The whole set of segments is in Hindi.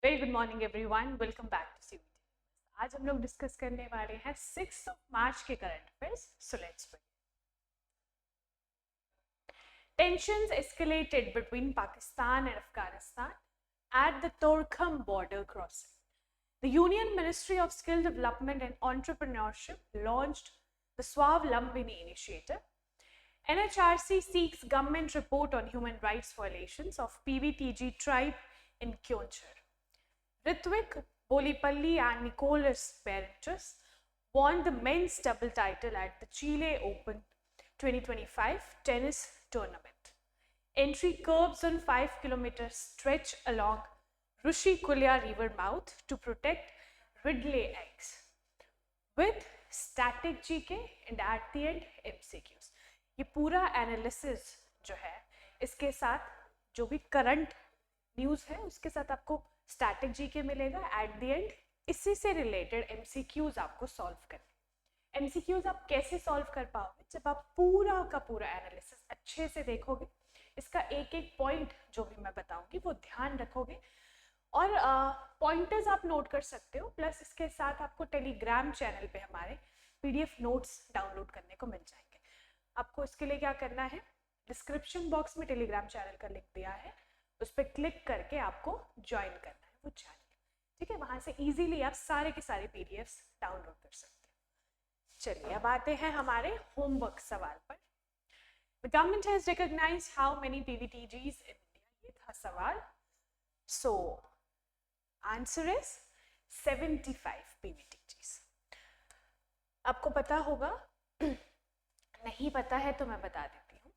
Very good morning everyone, welcome back to CVT. आज हम लोग डिस्कस करने वाले हैं 6 मार्च के current affairs. So let's begin. Tensions escalated between Pakistan and Afghanistan at the Torkham border crossing. The Union Ministry of Skill Development and Entrepreneurship launched the Swavlambini Initiative. NHRC seeks government report on human rights violations of PVTG tribe in Kyonchar. Ritwik Bolipalli and Nicholas Berenches won the men's double title at the Chile Open 2025 tennis tournament. Entry curbs on 5-kilometer stretch along Rushikulia river mouth to protect Ridley eggs with static GK and at the end MCQs. ये पूरा एनालिसिस जो है इसके साथ जो भी करंट न्यूज़ है उसके साथ आपको स्टैटिक जीके मिलेगा एट द एंड। इसी से रिलेटेड एमसीक्यूज आपको सॉल्व करने। एमसीक्यूज आप कैसे सॉल्व कर पाओगे? जब आप पूरा का पूरा एनालिसिस अच्छे से देखोगे, इसका एक एक पॉइंट जो भी मैं बताऊंगी वो ध्यान रखोगे और पॉइंटर्स आप नोट कर सकते हो। प्लस इसके साथ आपको टेलीग्राम चैनल पे हमारे पीडीएफ नोट्स डाउनलोड करने को मिल जाएंगे। आपको इसके लिए क्या करना है, डिस्क्रिप्शन बॉक्स में टेलीग्राम चैनल का लिंक दिया है, उस पर क्लिक करके आपको ज्वाइन करना है वो चैनल। ठीक है, वहां से इजीली आप सारे के सारे पीडीएफ्स डाउनलोड कर सकते हो। चलिए अब आते हैं हमारे होमवर्क सवाल पर। The government has recognized how many PVTGs in India? ये था सवाल। So answer is 75 PVTGs। आपको पता होगा, नहीं पता है तो मैं बता देती हूँ।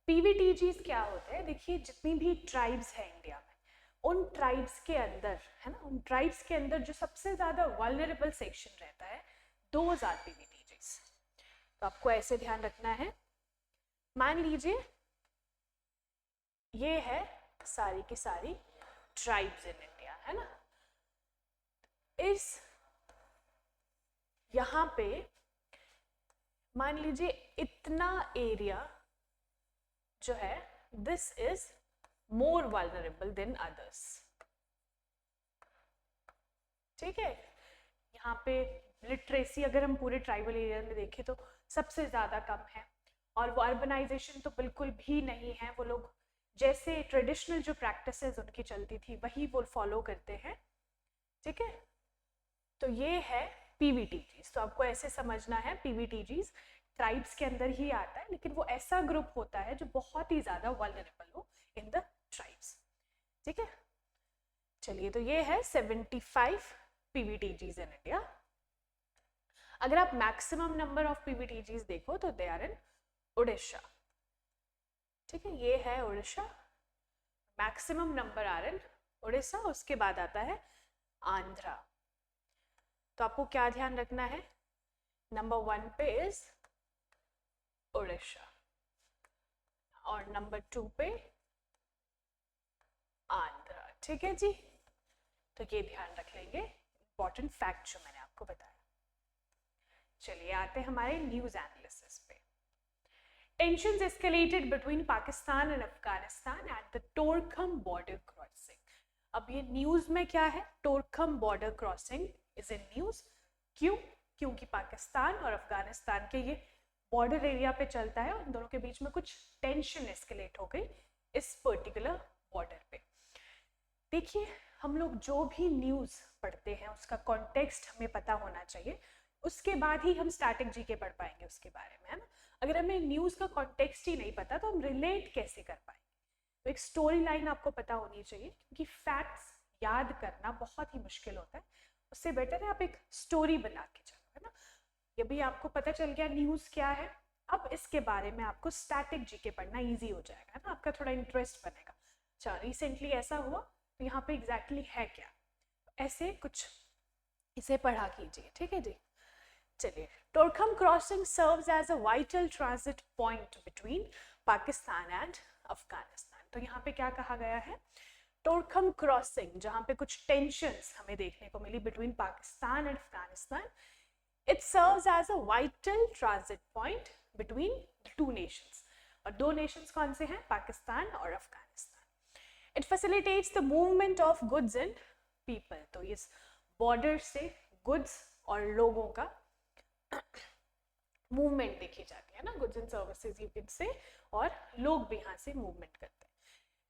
PVTGs क्या होते हैं? देखिए, जितनी भी ट्राइब्स हैं इंडिया में, उन ट्राइब्स के अंदर है ना, उन ट्राइब्स के अंदर जो सबसे ज्यादा वल्नरेबल सेक्शन रहता है, दोज आर PVTGs। तो आपको ऐसे ध्यान रखना है। मान लीजिए ये है सारी की सारी ट्राइब्स इन इंडिया, है ना। इस यहाँ पे मान लीजिए इतना एरिया जो है, this is more vulnerable than others. ठीक है, यहाँ पे लिटरेसी अगर हम पूरे ट्राइबल एरिया में देखें तो सबसे ज्यादा कम है, और वो अर्बनाइजेशन तो बिल्कुल भी नहीं है। वो लोग जैसे ट्रेडिशनल जो प्रैक्टिसेस उनकी चलती थी वही वो फॉलो करते हैं। ठीक है, तो ये है पीवीटीजीज। तो आपको ऐसे समझना है, पीवीटीजीज ट्राइब्स के अंदर ही आता है, लेकिन वो ऐसा ग्रुप होता है जो बहुत ही ज्यादा वल्नरेबल हो इन द ट्राइब्स। ठीक है, चलिए तो ये है 75 पीवीटीजीज इन इंडिया। अगर आप मैक्सिमम नंबर ऑफ पीवीटीजीज देखो तो दे आर इन उड़ीसा। ठीक है, ये है Orissa, maximum number are in Orissa. उसके बाद आता है आंध्रा। तो आपको क्या ध्यान रखना है, नंबर 1 पे इज उड़ीसा और नंबर 2 पे आंध्रा। ठीक है जी, तो ये ध्यान रख लेंगे, इंपॉर्टेंट फैक्ट जो मैंने आपको बताया। चलिए आते हैं हमारे न्यूज एनालिसिस पे। Tensions escalated between Pakistan and Afghanistan at the Torkham border crossing. अब ये न्यूज में क्या है, Torkham border crossing is in news. क्यों? क्योंकि पाकिस्तान और अफगानिस्तान के ये बॉर्डर एरिया पे चलता है और उन दोनों के बीच में कुछ टेंशन एस्केलेट हो गई इस पर्टिकुलर बॉर्डर पे। देखिए, हम लोग जो भी न्यूज पढ़ते हैं उसका कॉन्टेक्स्ट हमें पता होना चाहिए, उसके बाद ही हम स्टैटिक जीके पढ़ पाएंगे उसके बारे में, है ना। अगर हमें न्यूज का कॉन्टेक्स्ट ही नहीं पता तो हम रिलेट कैसे कर पाएंगे? तो एक स्टोरी लाइन आपको पता होनी चाहिए, क्योंकि फैक्ट्स याद करना बहुत ही मुश्किल होता है। उससे बेटर है आप एक स्टोरी बना के चलो, है ना। ये भी आपको पता चल गया न्यूज क्या है। अब इसके बारे में आपको स्टैटिक जीके पढ़ना इजी हो जाएगा, है ना, आपका थोड़ा इंटरेस्ट बनेगा। अच्छा, रिसेंटली ऐसा हुआ तो यहाँ पे एग्जैक्टली है क्या, ऐसे कुछ इसे पढ़ा कीजिए। ठीक है जी, चलिए। Torkham crossing serves as a vital transit point between Pakistan and Afghanistan। तो यहाँ पे क्या कहा गया है, टोरखम क्रॉसिंग, जहाँ पे कुछ टेंशंस हमें देखने को मिली between Pakistan and Afghanistan, it serves as a vital transit point between the two nations. और दो नेशंस कौन से हैं, पाकिस्तान और Afghanistan. It facilitates the movement of goods and people. तो इस बॉर्डर से गुड्स और लोगों का मूवमेंट देखी जाती है ना, goods and services you can say, और लोग भी यहाँ से मूवमेंट करते हैं।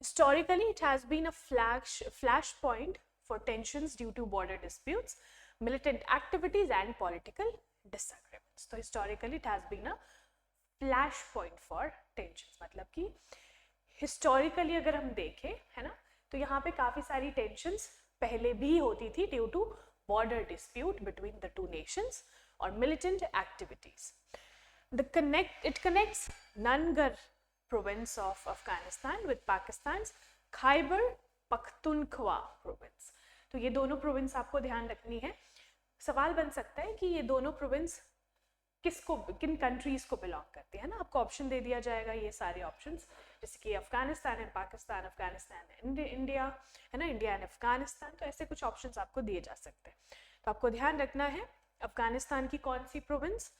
Historically it has been a flash point for tensions due to border disputes, militant activities and political disagreements। तो historically it has been a flash point for tensions, मतलब कि historically अगर हम देखें है ना, तो यहाँ पे काफी सारी tensions पहले भी होती थी due to border dispute between the two nations और militant activities। It connects Nangar province of Afghanistan with Pakistan's Khyber Pakhtunkhwa province। तो ये दोनों प्रोविंस आपको ध्यान रखनी है। सवाल बन सकता है कि ये दोनों प्रोविंस किसको, किन कंट्रीज को बिलोंग करती है ना, आपको ऑप्शन दे दिया जाएगा ये सारे ऑप्शंस, जैसे कि Afghanistan and Pakistan, Afghanistan and India है ना, इंडिया एंड अफगानिस्तान। तो ऐसे कुछ ऑप्शंस आपको दिए जा सकते हैं। तो आपको ध्यान रखना है अफगानिस्तान की कौन सी प्रोविंस,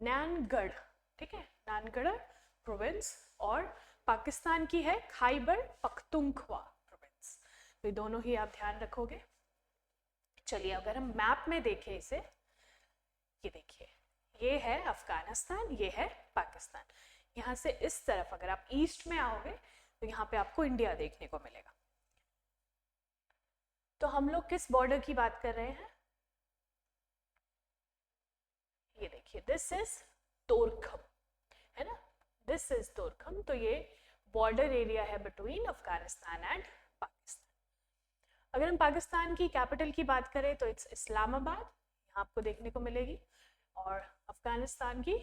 नानगढ़, ठीक है, नानगढ़ प्रोविंस, और पाकिस्तान की है खैबर पख्तूनख्वा प्रोविंस। तो ये दोनों ही आप ध्यान रखोगे। चलिए अगर हम मैप में देखें इसे, ये देखिए, ये है अफगानिस्तान, ये है पाकिस्तान। यहाँ से इस तरफ अगर आप ईस्ट में आओगे तो यहाँ पे आपको इंडिया देखने को मिलेगा। तो हम लोग किस बॉर्डर की बात कर रहे हैं, ये देखिए, दिस इज तोरखम, है ना, दिस इज तोरखम। तो ये बॉर्डर एरिया है बिटवीन अफगानिस्तान एंड पाकिस्तान। अगर हम पाकिस्तान की कैपिटल की बात करें तो इट्स इस्लामाबाद, यहाँ आपको देखने को मिलेगी, और अफगानिस्तान की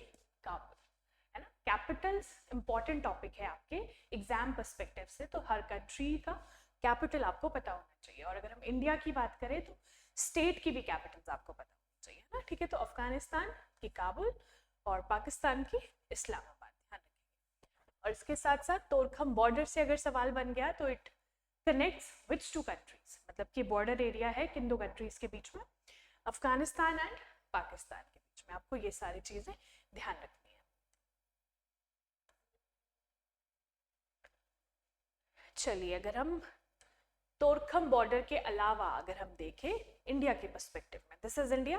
काबुल, है ना। कैपिटल्स इंपॉर्टेंट टॉपिक है आपके एग्जाम पर्सपेक्टिव से, तो हर कंट्री का कैपिटल आपको पता होना चाहिए। और अगर हम इंडिया की बात करें तो स्टेट की भी कैपिटल्स आपको पता होना चाहिए ना, ठीक है। तो अफगानिस्तान की काबुल और पाकिस्तान की इस्लामाबाद, ध्यान रखिए। और इसके साथ साथ तोरखम बॉर्डर से अगर सवाल बन गया तो it connects which two countries, मतलब कि बॉर्डर एरिया है किन दो कंट्रीज के बीच में, अफगानिस्तान एंड पाकिस्तान के बीच में। आपको ये सारी चीजें ध्यान रखनी है। चलिए अगर हम तोरखम बॉर्डर के अलावा अगर हम देखें इंडिया के पर्सपेक्टिव में, दिस इज इंडिया,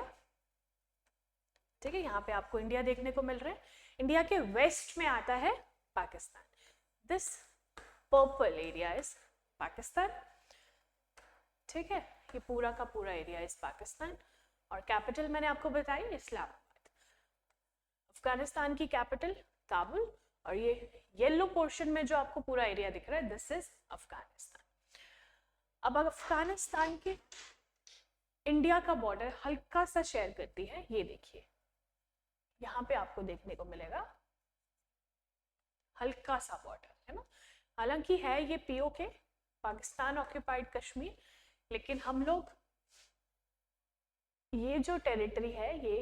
ठीक है, यहाँ पे आपको इंडिया देखने को मिल रहा है। इंडिया के वेस्ट में आता है Pakistan, this purple area is Pakistan, ठीक है, ये पूरा का पूरा एरिया इज पाकिस्तान। और कैपिटल मैंने आपको बताई इस्लामाबाद, अफगानिस्तान की कैपिटल काबुल, और ये येलो पोर्शन में जो आपको पूरा एरिया दिख रहा है दिस इज अफगानिस्तान। अब अफगानिस्तान के इंडिया का बॉर्डर हल्का सा शेयर करती है, ये देखिए, यहाँ पे आपको देखने को मिलेगा हल्का सा बॉर्डर, है ना। हालांकि है ये पीओके, पाकिस्तान ऑक्यूपाइड कश्मीर, लेकिन हम लोग ये जो टेरिटरी है ये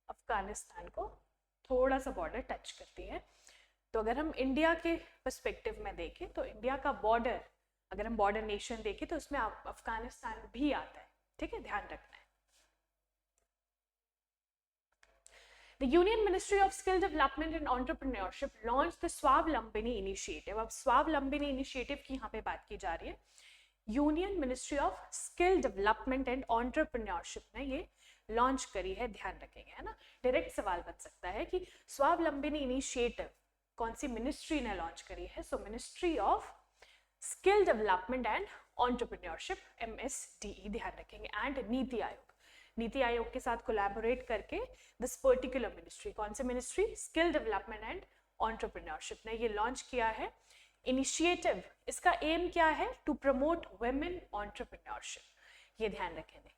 अफगानिस्तान को थोड़ा सा बॉर्डर टच करती है। तो अगर हम इंडिया के पर्सपेक्टिव में देखें तो इंडिया का बॉर्डर, अगर हम बॉर्डर नेशन देखें तो उसमें अफगानिस्तान भी आता है, ठीक है, ध्यान रखना है। The Union Ministry of Skill Development and Entrepreneurship launched the Swavlambini Initiative। अब स्वावलंबिनी इनिशिएटिव की यहाँ पे बात की जा रही है। Union ministry of skill development and entrepreneurship ने ये लॉन्च करी है, ध्यान रखेंगे, है ना। डायरेक्ट सवाल बन सकता है कि स्वावलंबिनी इनिशिएटिव कौन सी मिनिस्ट्री ने लॉन्च करी है। सो ministry of skill development and entrepreneurship, MSDE, ध्यान रखेंगे, एंड नीति आयोग, नीति आयोग के साथ कोलैबोरेट करके दिस पर्टिकुलर मिनिस्ट्री, कौन सी ministry, skill development and entrepreneurship ने ये लॉन्च किया है इनिशिएटिव। इसका एम क्या है, टू प्रमोट वुमेन एंटरप्रेन्योरशिप, ये ध्यान रखेंगे।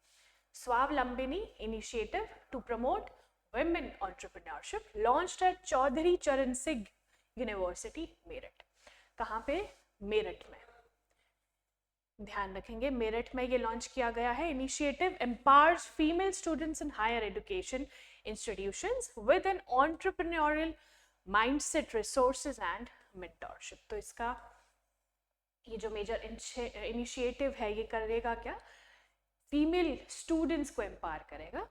Swavalambini initiative to promote women entrepreneurship launched at Chaudhary Charan Singh university Meerut. कहाँ पे, मेरठ में, ध्यान रखेंगे, मेरठ में ये लॉन्च किया गया है। Initiative empowers female students in higher education institutions with an entrepreneurial mindset, resources and mentorship. तो इसका ये जो मेजर इनिशिएटिव है ये करेगा क्या, फीमेल स्टूडेंट्स को एम्पावर करेगा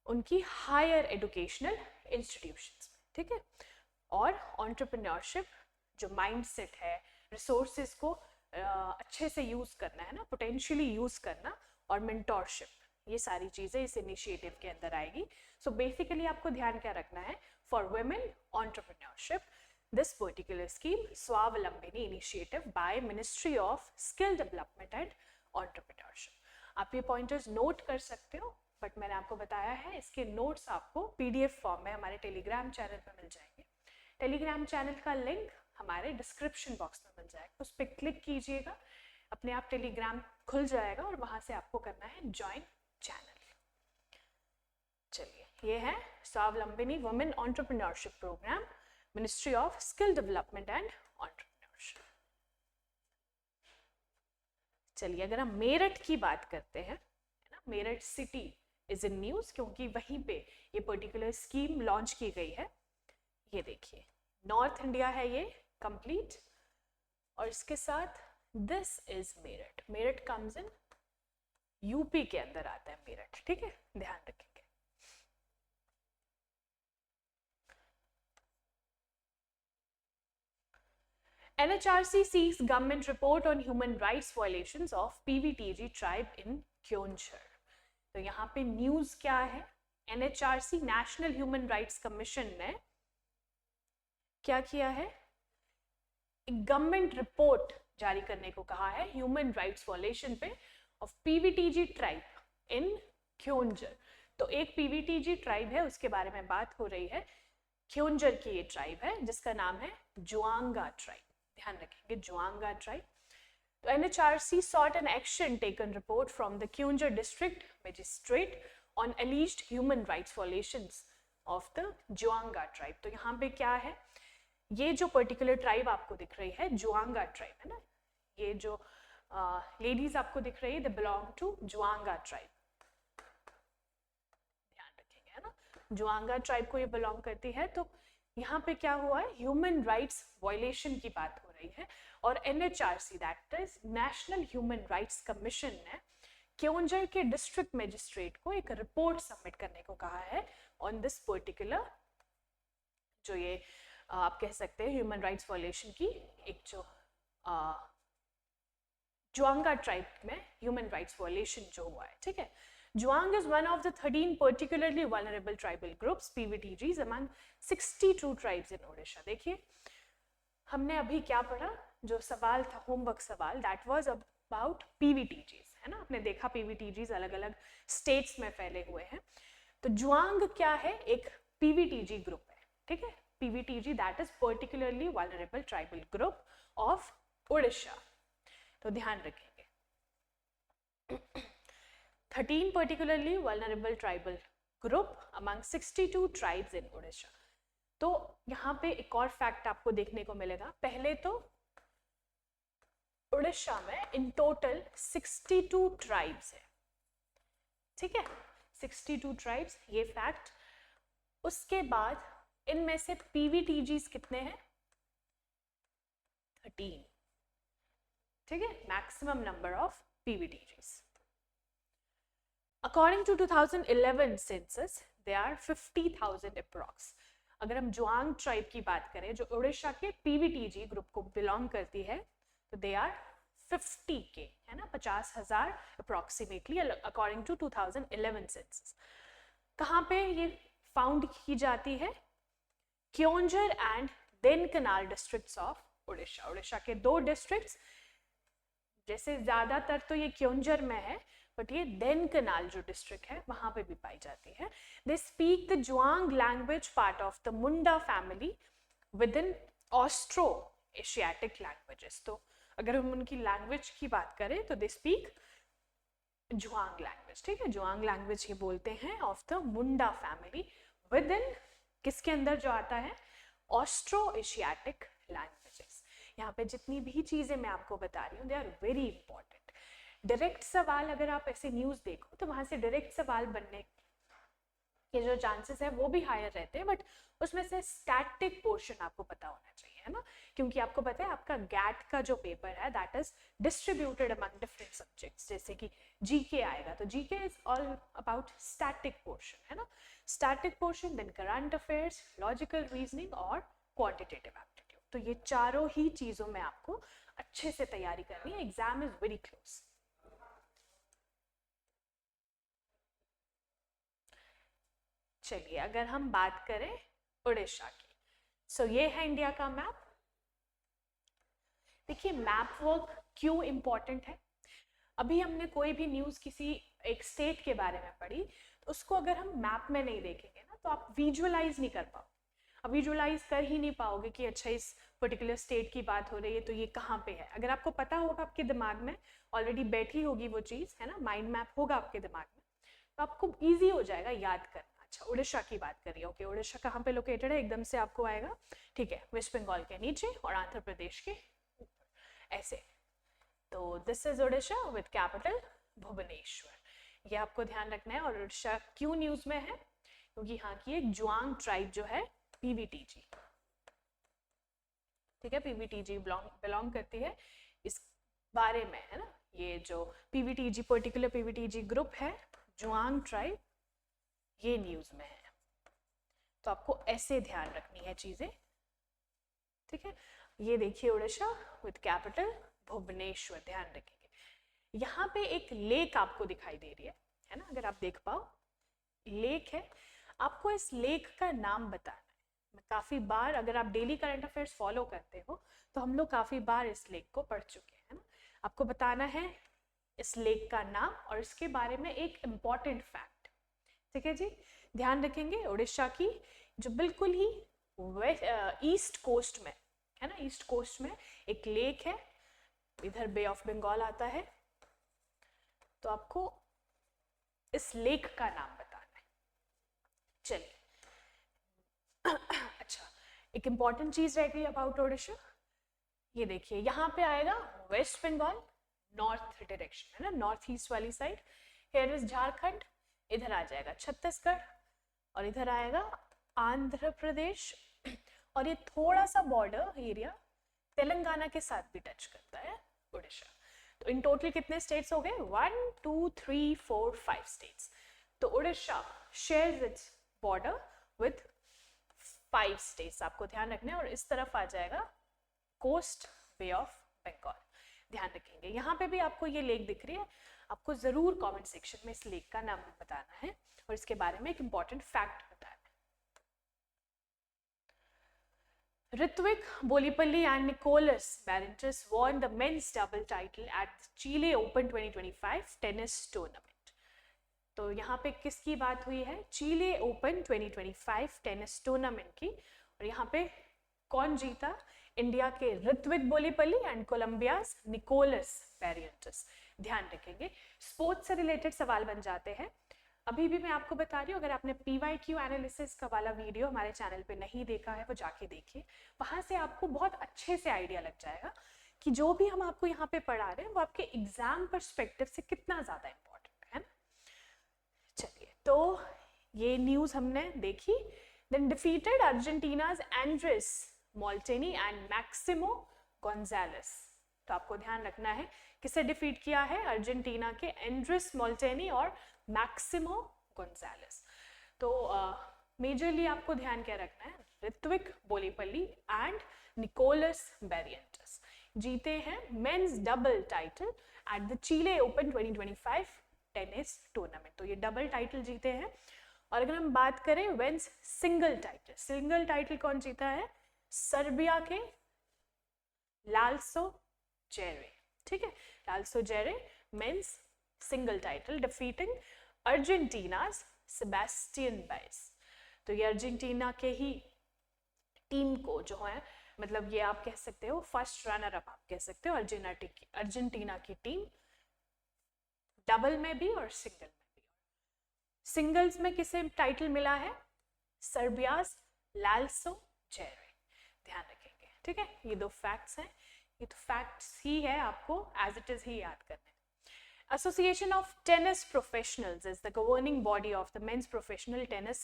उनकी हायर एजुकेशनल इंस्टीट्यूशंस में, ठीक है। और एंटरप्रेन्योरशिप जो माइंडसेट है, रिसोर्सेज को अच्छे से यूज करना है ना, पोटेंशियली यूज करना, और मेंटोरशिप, ये सारी चीजें इस इनिशिएटिव के अंदर आएगी. सो बेसिकली आपको ध्यान क्या रखना है, for women entrepreneurship this particular scheme, स्वावलंबिनी initiative by Ministry of Skill Development and Entrepreneurship. आप ये पॉइंटर्स नोट कर सकते हो, बट मैंने आपको बताया है इसके नोट्स आपको PDF फॉर्म में हमारे टेलीग्राम चैनल पर मिल जाएंगे. टेलीग्राम चैनल का लिंक हमारे डिस्क्रिप्शन बॉक्स में मिल जाएगा, उस पर क्लिक कीजिएगा, अपने आप टेलीग्राम खुल जाएगा और वहां से आपको करना है ज्वाइन चैनल. चलिए, ये है Swavalambini women entrepreneurship programme, Ministry of Skill Development and Entrepreneurship. चलिए, अगर हम मेरठ की बात करते हैं, है ना, Meerut city is in news, क्योंकि वहीं पे ये पर्टिकुलर स्कीम लॉन्च की गई है. ये देखिए, नॉर्थ इंडिया है ये कंप्लीट, और इसके साथ this is Meerut. Meerut comes in UP के अंदर आता है मेरठ, ठीक है, ध्यान रखेंगे. NHRC seeks government report on human rights violations of PVTG tribe in Kyonjhar. तो यहाँ पे न्यूज क्या है, NHRC national human rights commission ने क्या किया है, एक गवर्नमेंट रिपोर्ट जारी करने को कहा है ह्यूमन राइट्स वायलेशन पे ऑफ PVTG ट्राइब इन क्योंजर. तो एक PVTG ट्राइब है, उसके बारे में बात हो रही है. क्योंजर की ये ट्राइब है जिसका नाम है जुआंगा ट्राइब, ध्यान रखेंगे, जुआंगा ट्राइब. तो NHRC sought an action taken report from the Kyonjhar district magistrate on alleged human rights violations of the Juanga tribe. तो यहाँ पे क्या है, ये जो पर्टिकुलर ट्राइब आपको दिख रही है जुआंगा ट्राइब है ना, ये जो लेडीज आपको दिख रही है, दे बिलोंग टू जुआंगा ट्राइब, ध्यान रखेंगे, है ना, जुआंगा ट्राइब को ये बिलोंग करती है. तो यहाँ पे क्या हुआ है, ह्यूमन राइट्स वायलेशन की बात हो रही है, और NHRC that is national human rights commission ने क्योंजर के डिस्ट्रिक्ट मजिस्ट्रेट को एक रिपोर्ट सबमिट करने को कहा है ऑन दिस पर्टिकुलर, जो ये आप कह सकते हैं ह्यूमन राइट्स वायलेशन की एक जो जुआंगा ट्राइब में ह्यूमन राइट्स वायलेशन जो हुआ है, ठीक है. Juang is one of the 13 particularly vulnerable tribal groups, PVTGs, among 62 tribes in Odisha. देखिए, हमने अभी क्या पढ़ा, जो सवाल था होमवर्क सवाल, that was about PVTGs, है ना. आपने देखा PVTGs अलग अलग स्टेट्स में फैले हुए हैं. तो जुआंग क्या है, एक PVTG ग्रुप है, ठीक है. PVTG that is particularly vulnerable tribal group of Odisha. तो ध्यान रखेंगे, 13 particularly vulnerable tribal group among 62 tribes in Odisha. तो यहाँ पे एक और फैक्ट आपको देखने को मिलेगा. पहले तो उड़ीसा में इन टोटल 62 ट्राइब्स है, ठीक है, 62 ट्राइब्स, ये फैक्ट. उसके बाद इनमें से PVTGs कितने हैं, 13, ठीक है, maximum number of PVTGs. According to 2011 census, there are 50,000 approx. अगर हम जुआंग ट्राइब की बात करें जो उड़ीसा के PVTG ग्रुप को बिलोंग करती है, तो they are 50K, है ना, 50,000 अप्रोक्सीमेटली अकॉर्डिंग टू 2011 सेंसस. कहाँ पे ये फाउंड की जाती है, Keonjhar and Dhenkanal districts of Orissa. Orissa के दो डिस्ट्रिक्ट्स, जैसे ज्यादातर तो ये क्योंजर में है, बट ये देनकनाल जो डिस्ट्रिक्ट है वहां पे भी पाई जाती है. They speak the Juang language part of the Munda family within Austro Asiatic languages. तो अगर हम उनकी लैंग्वेज की बात करें तो दे स्पीक जुआंग लैंग्वेज, ठीक है, जुआंग लैंग्वेज ये बोलते हैं of the Munda family with in किसके अंदर जो आता है, ऑस्ट्रो एशियाटिक लैंग्वेजेस. यहाँ पे जितनी भी चीजें मैं आपको बता रही हूँ they are very important. Direct सवाल अगर आप ऐसे न्यूज देखो तो वहां से डायरेक्ट सवाल बनने के जो चांसेस है वो भी हायर रहते हैं, बट उसमें से स्टैटिक पोर्शन आपको पता होना चाहिए, है ना, क्योंकि आपको पता है आपका गैट का जो पेपर है that is distributed among different subjects. जैसे कि जीके आएगा तो GK is all about static portion, है ना, static portion, then current affairs, logical reasoning और क्वांटिटेटिव एप्टीट्यूड. तो ये चारों ही चीजों में आपको अच्छे से तैयारी करनी है, एग्जाम इज वेरी क्लोज। चलिए अगर हम बात करें उड़ीसा की, सो ये है इंडिया का मैप। देखिए मैप वर्क क्यों इम्पोर्टेंट है, अभी हमने कोई भी न्यूज़ किसी एक स्टेट के बारे में पढ़ी तो उसको अगर हम मैप में नहीं देखेंगे ना तो आप विजुअलाइज नहीं कर पाओगे, अब विजुअलाइज कर ही नहीं पाओगे कि अच्छा इस पर्टिकुलर स्टेट की बात हो रही है तो ये कहाँ पे है। अगर आपको पता होगा, आपके दिमाग में ऑलरेडी बैठी होगी वो चीज़, है ना, माइंड मैप होगा आपके दिमाग में, तो आपको ईजी हो जाएगा याद करना। अच्छा उड़ीसा की बात करिए, ओके उड़ीसा कहाँ पे लोकेटेड है, एकदम से आपको आएगा, ठीक है, वेस्ट बंगाल के नीचे और आंध्र प्रदेश के ऊपर ऐसे। तो this is Orissa with capital Bhubaneswar, ये आपको ध्यान रखना है। और उड़ीसा क्यों न्यूज में है, क्योंकि यहाँ की एक जुआंग ट्राइब जो है पीवीटीजी, ठीक है, पीवीटीजी बिलोंग करती है इस बारे में, है ना, ये जो पीवीटीजी पर्टिकुलर पीवीटीजी ग्रुप है जुआंग ट्राइब, ये न्यूज में है। तो आपको ऐसे ध्यान रखनी है चीजें, ठीक है। ये देखिए उड़ीसा विद कैपिटल भुवनेश्वर, ध्यान रखेंगे। यहाँ पे एक लेक आपको दिखाई दे रही है ना, अगर आप देख पाओ लेक है, आपको इस लेक का नाम बताना है। मैं काफी बार, अगर आप डेली करंट अफेयर्स फॉलो करते हो तो हम लोग काफी बार इस लेक को पढ़ चुके हैं, है ना। आपको बताना है इस लेक का नाम और इसके बारे में एक इम्पॉर्टेंट फैक्ट, ठीक है जी, ध्यान रखेंगे। उड़ीसा की जो बिल्कुल ही ईस्ट कोस्ट में है ना, ईस्ट कोस्ट में एक लेक है, इधर बे ऑफ बंगाल आता है, तो आपको इस लेक का नाम बताना है। चलिए अच्छा एक इंपॉर्टेंट चीज रह गई अबाउट उड़ीसा, ये देखिए यहाँ पे आएगा वेस्ट बंगाल नॉर्थ डायरेक्शन, है ना, नॉर्थ ईस्ट वाली साइड, हियर इज झारखंड, इधर आ जाएगा छत्तीसगढ़ और इधर आएगा आंध्र प्रदेश, और ये थोड़ा सा बॉर्डर एरिया तेलंगाना के साथ भी टच करता है उड़ीसा। तो इन टोटल कितने स्टेट्स हो गए, 1 2 3 4 5 स्टेट्स। तो Orissa shares its border with 5 states, आपको ध्यान रखना है। और इस तरफ आ जाएगा कोस्ट बे ऑफ बंगाल, ध्यान रखेंगे। यहाँ पे भी आपको ये लेक दिख रही है, आपको जरूर कमेंट सेक्शन में इस लेक का नाम बताना है और इसके बारे में एक इंपॉर्टेंट फैक्ट बताना है। Ritwik Bolipalli and Nicholas Barrentus won the men's double title at the Chile Open 2025 tennis tournament. तो यहाँ पे किसकी बात हुई है, चीले ओपन 2025 टेनिस टूर्नामेंट की, और यहाँ पे कौन जीता, इंडिया के ऋत्विक बोलीपल्ली एंड कोलंबियास निकोलस बैरियंटस। ध्यान रखेंगे स्पोर्ट्स से रिलेटेड सवाल बन जाते हैं। अभी भी मैं आपको बता रही हूँ, अगर आपने PYQ एनालिसिस का वाला वीडियो हमारे चैनल पे नहीं देखा है वो जाके देखिए, वहां से आपको बहुत अच्छे से आइडिया लग जाएगा कि जो भी हम आपको यहाँ पे पढ़ा रहे हैं वो आपके एग्जाम पर्सपेक्टिव से कितना ज्यादा इंपॉर्टेंट है ना। चलिए तो ये न्यूज हमने देखी। Then defeated Argentina's Andres Molteni and Maximo Gonzalez, तो आपको ध्यान रखना है किसे डिफीट किया है, अर्जेंटीना के एंड्रेस मोल्टेनी और मैक्सिमो गोंजालेस। तो मेजरली आपको ध्यान क्या रखना है, Rithvik Bollipalli and Nicolas Barrientos जीते हैं men's double title at the Chile open 2025 tennis tournament. तो ये डबल टाइटल जीते हैं। और अगर हम बात करें wins single title, single title कौन जीता है, सर्बिया के लाल्सो जेरे, ठीक है, Laslo Djere men's single title defeating Argentina's Sebastian Baez. तो ये अर्जेंटीना के ही टीम को जो है, मतलब ये आप कह सकते हो फर्स्ट रनर अप आप कह सकते हो, अर्जेंटीना की टीम डबल में भी और सिंगल में भी। सिंगल्स में किसे टाइटल मिला है, सर्बियास लाल्सो जेरे, ध्यान रखेंगे, ठीक है। ये दो फैक्ट्स हैं, ये तो फैक्ट्स ही है, आपको एज इट इज ही याद करने। Association of Tennis Professionals is the governing body of the men's professional tennis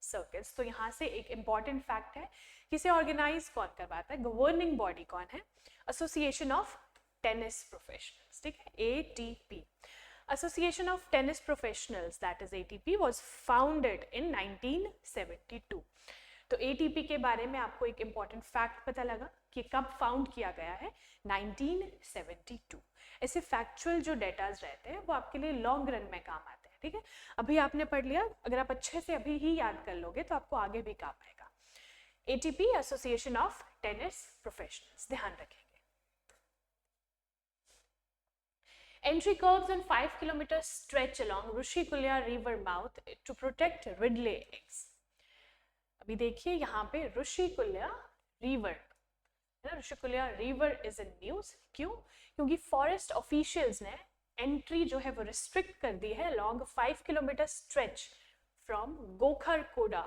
circuits। तो यहाँ से एक important fact है, किसे ऑर्गेनाइज कौन करवाता है, गवर्निंग बॉडी कौन है, एसोसिएशन ऑफ टेनिस प्रोफेशनल्स, ठीक है, ATP। Association of Tennis Professionals, that is ATP, was founded in 1972। तो ATP के बारे में आपको एक important fact पता लगा, कि कब फाउंड किया गया है, 1972। ऐसे फैक्चुअल जो डेटाज रहते हैं वो आपके लिए लॉन्ग रन में काम आते हैं, ठीक है। अभी आपने पढ़ लिया, अगर आप अच्छे से अभी ही याद कर लोगे तो आपको आगे भी काम आएगा। ATP, association of tennis professionals, ध्यान रखेंगे। Entry curves on 5 kilometers stretch along Rushikulia river mouth to protect Ridley eggs. अभी देखिए यहाँ पे ऋषिकुल्या रिवर है ना, Rushikulya river is in news. क्यों? क्योंकि फॉरेस्ट ऑफिशियल्स ने एंट्री जो है वो रिस्ट्रिक्ट कर दी है long 5 kilometre stretch from Gokharkuda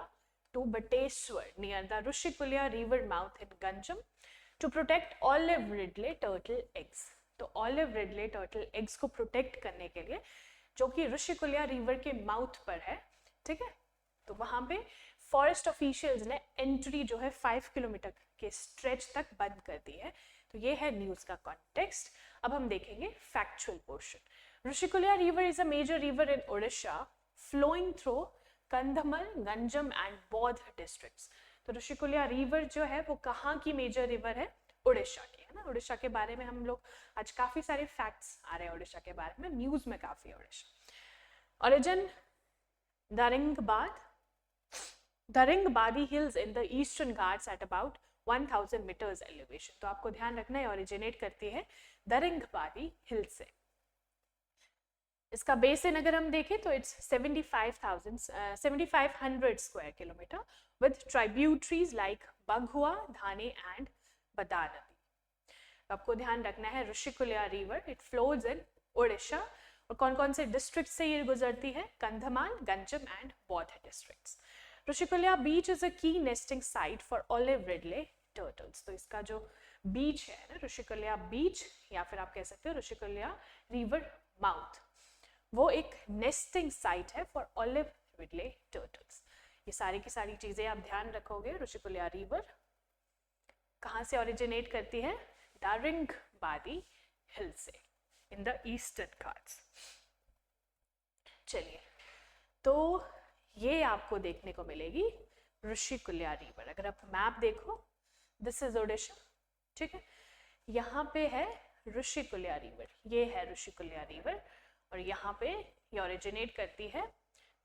to Bateshwar near the Rushikulya river mouth in Ganjam to protect olive ridley turtle eggs. तो ऑलिव रिडले टर्टल एग्स को प्रोटेक्ट करने के लिए, जो कि ऋषिकुल्या रिवर के माउथ पर है, ठीक है, तो वहां पे फॉरेस्ट ऑफिशियल्स ने एंट्री जो है 5 किलोमीटर के स्ट्रेच तक बंद कर दी है। तो ये है न्यूज का कॉन्टेक्स्ट। अब हम देखेंगे factual portion. Rushikulya river is a major river in Odisha flowing through Kandhamal, Ganjam and Boudh districts. तो ऋषिकुल्या रिवर जो है वो कहाँ की मेजर रिवर है? उड़ीसा की, है ना। उड़ीसा के बारे में हम लोग आज काफी सारे फैक्ट्स आ रहे हैं उड़ीसा के बारे में, न्यूज में काफी है Orissa. Origin Daringbadi hills in the Eastern Ghats at about 1000 metres elevation. तो आपको ध्यान रखना है ओरिजिनेट करती है दारिंगबादी हिल से। इसका बेसिन अगर हम देखें तो it's 7500 square kilometre with tributaries like Baghua, Dhanei and Bada Nadi. आपको ध्यान रखना है Rushikulya river it flows in Odisha, और कौन कौन से डिस्ट्रिक्ट से ये गुजरती है? Kandhamal, Ganjam and Boudh districts. Rushikulya beach is a key nesting site for olive ridley turtles. तो इसका जो बीच है ना, ऋषिकुल्या बीच, या फिर आप कह सकते हो ऋषिकुल्या रिवर माउथ, वो एक नेस्टिंग साइट है फॉर ऑलिव रिडले टर्टल्स। ये सारी की सारी चीजें आप ध्यान रखोगे। ऋषिकुल्या रिवर कहाँ से ओरिजिनेट करती है? दारिंगबादी हिल से इन द ईस्टर्न घाट्स। चलिए, तो ये आपको देखने को मिलेगी ऋषिकुल्या रिवर। अगर आप मैप देखो, दिस इज ओडिशा, ठीक है, यहाँ पे है ऋषिकुल्या रिवर, ये है ऋषिकुल्या रिवर, और यहाँ पे ये ओरिजिनेट करती है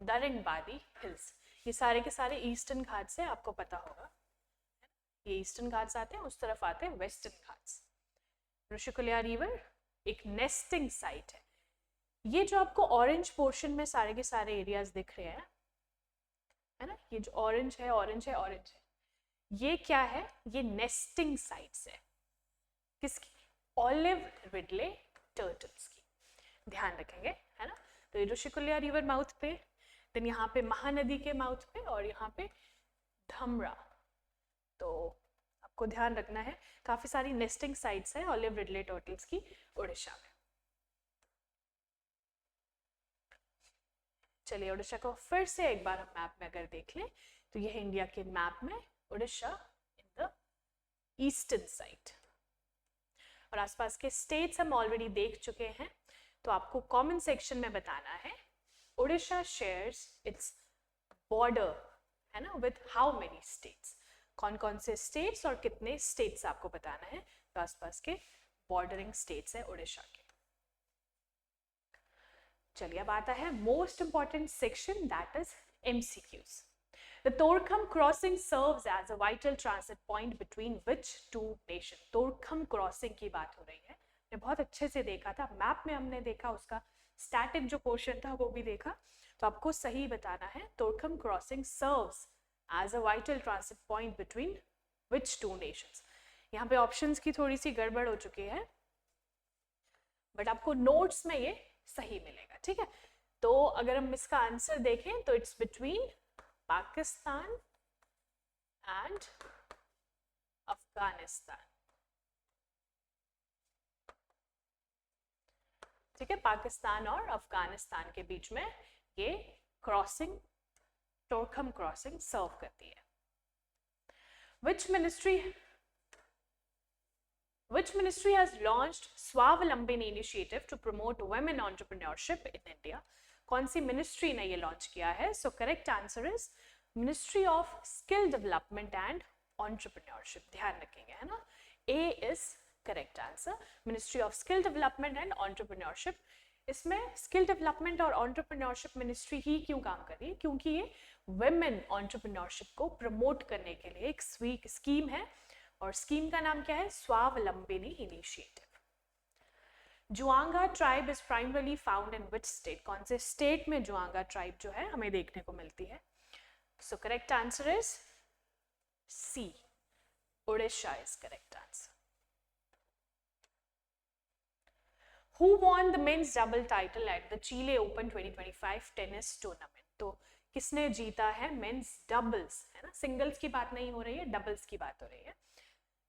दारिंगबादी हिल्स। ये सारे के सारे ईस्टर्न घाट से, आपको पता होगा ये ईस्टर्न घाट्स आते हैं, उस तरफ आते हैं वेस्टर्न घाट्स। ऋषिकुल्या रिवर एक नेस्टिंग साइट है। ये जो आपको ऑरेंज पोर्शन में सारे के सारे एरियाज दिख रहे हैं, है ना, ये जो ऑरेंज है, ऑरेंज है, ऑरेंज है, ये क्या है? ये नेस्टिंग साइट्स है। किसकी? ऑलिव रिडले टर्टल्स की। ध्यान रखेंगे, है ना। तो ये ऋषिकुल्या रिवर माउथ पे, देन यहाँ पे महानदी के माउथ पे, और यहाँ पे धमरा। तो आपको ध्यान रखना है, काफी सारी नेस्टिंग साइट्स है ऑलिव रिडले टर्टल्स की उड़ीसा में। चलिए, उड़ीसा को फिर से एक बार हम मैप में अगर देख लें तो यह है इंडिया के मैप में उड़ीसा इन द ईस्टर्न साइड, और आसपास के स्टेट्स हम ऑलरेडी देख चुके हैं। तो आपको कमेंट सेक्शन में बताना है उड़ीसा शेयर्स इट्स बॉर्डर, है ना, विद हाउ मेनी स्टेट्स। कौन कौन से स्टेट्स और कितने स्टेट्स आपको बताना है। तो आसपास के बॉर्डरिंग स्टेट्स है उड़ीसा के। चलिए, अब आता है most important section, that is MCQs. The Torkham crossing serves as a vital transit point between which two nations. Torkham crossing की बात हो रही है, ने बहुत अच्छे से देखा था मैप में, हमने देखा उसका स्टैटिक जो पोर्शन था वो भी देखा। तो आपको सही बताना है Torkham crossing serves as a vital transit point between which two nations. यहाँ पे ऑप्शंस की थोड़ी सी गड़बड़ हो चुकी है, बट आपको नोट्स में ये सही मिलेगा, ठीक है। तो अगर हम इसका आंसर देखें तो it's between Pakistan and Afghanistan, ठीक है। पाकिस्तान और अफगानिस्तान के बीच में ये क्रॉसिंग, टोरखम क्रॉसिंग सर्व करती है। Which ministry has launched Swavalambi initiative to promote women entrepreneurship in India? कौन सी मिनिस्ट्री ने ये लॉन्च किया है? So correct answer is ministry of skill development and entrepreneurship. ध्यान रखेंगे, है ना, A is correct answer, ministry of skill development and entrepreneurship. इसमें स्किल डेवलपमेंट और एंटरप्रेन्योरशिप मिनिस्ट्री ही क्यों काम कर रही है, क्योंकि ये वुमेन एंटरप्रेन्योरशिप को प्रमोट करने के लिए एक स्कीम है, और स्कीम का नाम क्या है, Swavalambini initiative. Juanga tribe is primarily found in which state, कौन से स्टेट में जुआंगा ट्राइब जो है हमें देखने को मिलती है? So correct answer is C, Orissa is correct answer. Who won the men's double title at the Chile Open 2025 tennis tournament? तो किसने जीता है मेंस डबल्स, है ना, सिंगल्स की बात नहीं हो रही है, डबल्स की बात हो रही है।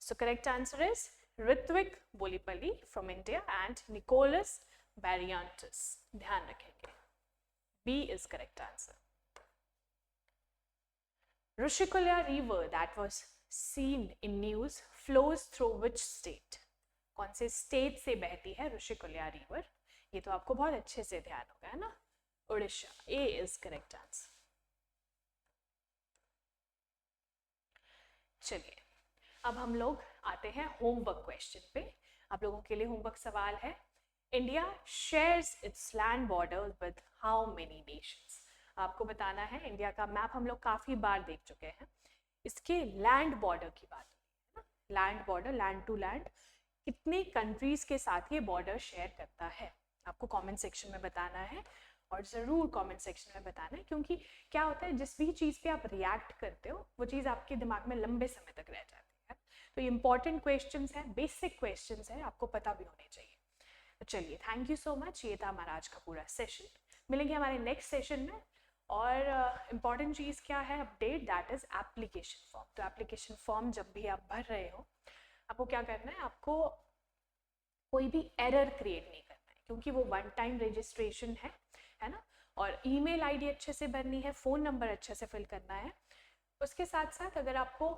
So correct answer is Rithvik Bollipalli from India and Nicolas Barrientos, ध्यान रखेंगे, B is correct answer. Rushikolia river that was seen in news flows through which state? कौन से स्टेट से बहती है ऋषिकुल्या रिवर? ये तो आपको बहुत अच्छे से ध्यान होगा, है ना, उड़ीसा, ए इज करेक्ट आंसर। चलिए अब हम लोग आते हैं होमवर्क क्वेश्चन पे। आप लोगों के लिए होमवर्क सवाल है, India shares it's land border with how many Nations? आपको बताना है, इंडिया का मैप हम लोग काफी बार देख चुके हैं, इसके लैंड बॉर्डर की बात है ना, land border, land to land, कितने कंट्रीज के साथ ये बॉर्डर शेयर करता है, आपको कमेंट सेक्शन में बताना है, और ज़रूर कमेंट सेक्शन में बताना है, क्योंकि क्या होता है जिस भी चीज़ पे आप रिएक्ट करते हो वो चीज़ आपके दिमाग में लंबे समय तक रह जाती है। तो ये इंपॉर्टेंट क्वेश्चंस हैं, बेसिक क्वेश्चंस हैं, आपको पता भी होने चाहिए। तो चलिए, थैंक यू सो मच, ये था हमारा आज का पूरा सेशन। मिलेंगे हमारे नेक्स्ट सेशन में, और इम्पॉर्टेंट चीज़ क्या है, update, that is application form. तो एप्लीकेशन फॉर्म जब भी आप भर रहे हो, आपको क्या करना है, आपको कोई भी एरर क्रिएट नहीं करना है, क्योंकि वो वन टाइम रजिस्ट्रेशन है ना, और ईमेल आईडी अच्छे से भरनी है, फ़ोन नंबर अच्छे से फिल करना है। उसके साथ साथ अगर आपको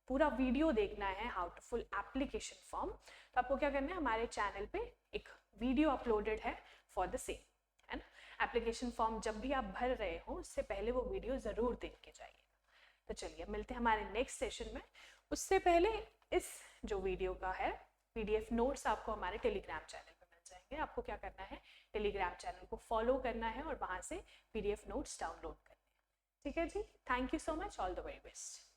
पूरा वीडियो देखना है how to fill application form, तो आपको क्या करना है, हमारे चैनल पे एक वीडियो अपलोडेड है फॉर द सेम, है ना। एप्लीकेशन फॉर्म जब भी आप भर रहे हो उससे पहले वो वीडियो ज़रूर देख के जाइए। तो चलिए मिलते हैं हमारे नेक्स्ट सेशन में। उससे पहले इस जो वीडियो का है PDF नोट्स आपको हमारे टेलीग्राम चैनल पे मिल जाएंगे। आपको क्या करना है, टेलीग्राम चैनल को फॉलो करना है और वहाँ से PDF नोट्स डाउनलोड करने हैं। ठीक है जी, thank you so much, all the very best.